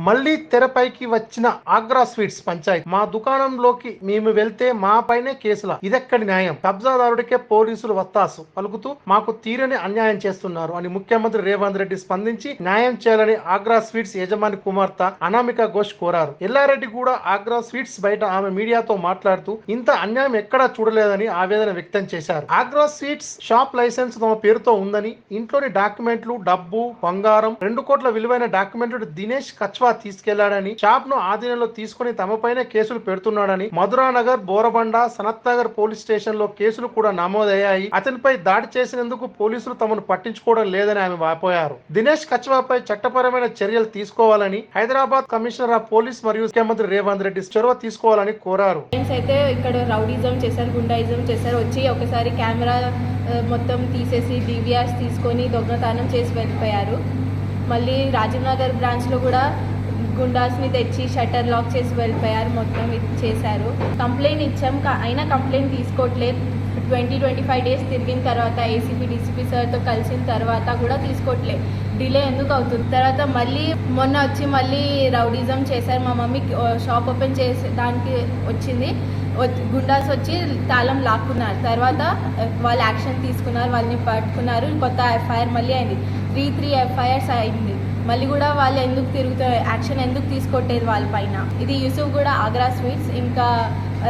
మళ్లీ తెరపైకి వచ్చిన ఆగ్రా స్వీట్స్ పంచాయతీ. మా దుకాణంలోకి మేము వెళ్తే మా పైనే కేసుల, ఇదెక్కడి న్యాయం? కబ్జాదారుడికే పోలీసులు వత్తాసు పలుకుతూ మాకు తీరని అన్యాయం చేస్తున్నారు అని ముఖ్యమంత్రి రేవంత్ రెడ్డి స్పందించి న్యాయం చేయాలని ఆగ్రా స్వీట్స్ యజమాని కుమార్తె అనామిక ఘోష్ కోరారు. ఎల్లారెడ్డి కూడా ఆగ్రా స్వీట్స్ బయట ఆమె మీడియాతో మాట్లాడుతూ ఇంత అన్యాయం ఎక్కడా చూడలేదని ఆవేదన వ్యక్తం చేశారు. ఆగ్రా స్వీట్స్ షాప్ లైసెన్స్ తమ పేరుతో ఉందని, ఇంట్లోని డాక్యుమెంట్లు, డబ్బు, బంగారం, 2 కోట్ల విలువైన డాక్యుమెంట్లు దినేష్ కచ్వా తీసుకెళ్లాడని, షాప్ ను ఆధీనంలో తీసుకుని తమపైనే కేసులు పెడుతున్నాడని, మధురానగర్, బోరబండ, సనత్ నగర్ పోలీస్ స్టేషన్ లో కేసులు కూడా నమోదయ్యాయి. అతనిపై దాడి చేసినందుకు పోలీసులు తమను పట్టించుకోవడం లేదని ఆమె వాపోయారు. దినేష్ కచ్వాపై చట్టపరమైన చర్యలు తీసుకోవాలని హైదరాబాద్ కమిషనర్ ఆఫ్ పోలీస్ మరియు ముఖ్యమంత్రి రేవంత్ రెడ్డి చొరవ తీసుకోవాలని కోరారు. అయితే ఇక్కడ రౌడీజం చేశారు, గుండాయిజం చేశారు. వచ్చి ఒకసారి కెమెరా మొత్తం తీసేసి డివిఆర్స్ తీసుకొని దొంగతనం చేసి వెళ్ళిపోయారు. మళ్ళీ రాజీవ్ నగర్ బ్రాంచ్లో కూడా గుండాస్ని తెచ్చి షట్టర్ లాక్ చేసి వెళ్ళిపోయారు. మొత్తం ఇది చేశారు. కంప్లైంట్ ఇచ్చాం, అయినా కంప్లైంట్ తీసుకోవట్లేదు. 20-25 డేస్ తిరిగిన తర్వాత ఏసీపీ డీసీపీ సార్తో కలిసిన తర్వాత కూడా తీసుకోవట్లేదు. డిలే ఎందుకు అవుతుంది? తర్వాత మళ్ళీ మొన్న వచ్చి మళ్ళీ రౌడీజం చేశారు. మా మమ్మీ షాప్ ఓపెన్ చేసే దానికి వచ్చింది, గుండాస్ వచ్చి తాళం లాక్కున్నారు. తర్వాత వాళ్ళు యాక్షన్ తీసుకున్నారు, వాళ్ళని పట్టుకున్నారు. కొత్త ఎఫ్ఐఆర్ మళ్ళీ అయింది. 3 ఎఫ్ఐఆర్స్ అయింది. మళ్ళీ కూడా వాళ్ళు ఎందుకు యాక్షన్ ఎందుకు తీసుకోవట్లేదు వాళ్ళ పైన? ఇది యూసుఫ్ కూడా ఆగ్రా స్వీట్స్, ఇంకా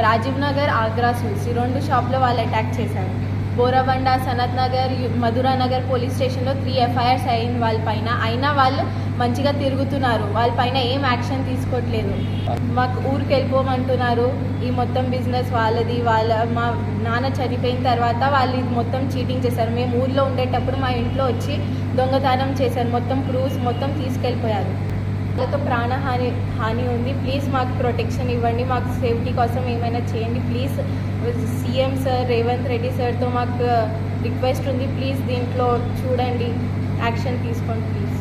రాజీవ్ నగర్ ఆగ్రా స్వీట్స్, ఈ 2 షాప్లో వాళ్ళు అటాక్ చేశారు. బోరబండ, సనత్ నగర్, మధురానగర్ పోలీస్ స్టేషన్లో 3 ఎఫ్ఐఆర్స్ అయింది వాళ్ళ పైన. అయినా వాళ్ళు మంచిగా తిరుగుతున్నారు, వాళ్ళ పైన ఏం యాక్షన్ తీసుకోవట్లేదు. మాకు ఊరికి వెళ్ళిపోమంటున్నారు. ఈ మొత్తం బిజినెస్ వాళ్ళది. మా నాన్న చనిపోయిన తర్వాత వాళ్ళు ఇది మొత్తం చీటింగ్ చేశారు. మేము ఊర్లో ఉండేటప్పుడు మా ఇంట్లో వచ్చి దొంగతనం చేశారు. మొత్తం ప్రూఫ్స్ మొత్తం తీసుకెళ్ళిపోయారు. వాళ్ళతో హాని ఉంది. ప్లీజ్ మాకు ప్రొటెక్షన్ ఇవ్వండి, మాకు సేఫ్టీ కోసం ఏమైనా చేయండి please. CM sir Revanth Reddy సార్తో మాకు రిక్వెస్ట్ ఉంది, ప్లీజ్ దీంట్లో చూడండి, యాక్షన్ తీసుకోండి ప్లీజ్.